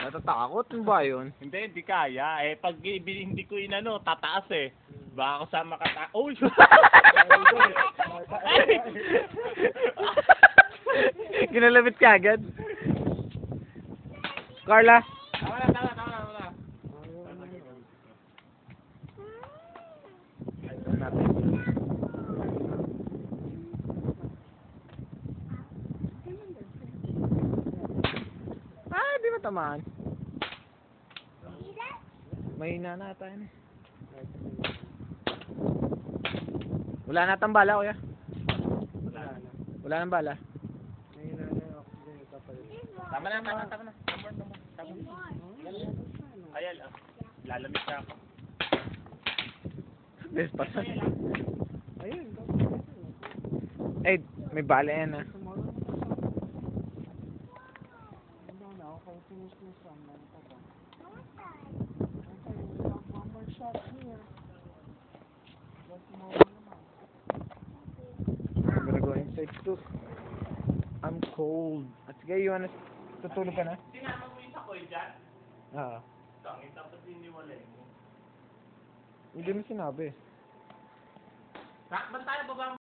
Natatakot mo ba yun? Hindi kaya. Eh, pag hindi ko inano, tataas eh. Baka ako sa makata... Oh, Ginalabit ka agad. Carla? Tama na. Ah, di matamaan. Mahina na tayo na. Wala na tang bala, kuya. Wala nang bala. Tama na. Ayan, lalamig na ako. Best pa. Ayun. Eh, may bala yan ah. I'm gonna go inside too. I'm cold. At sige, you wanna tutulog ka na? Sinama mo yung sakoy dyan? Oo. Tangin, tapos iniwalay mo. Hindi mo sinabi. Ba't tayo baba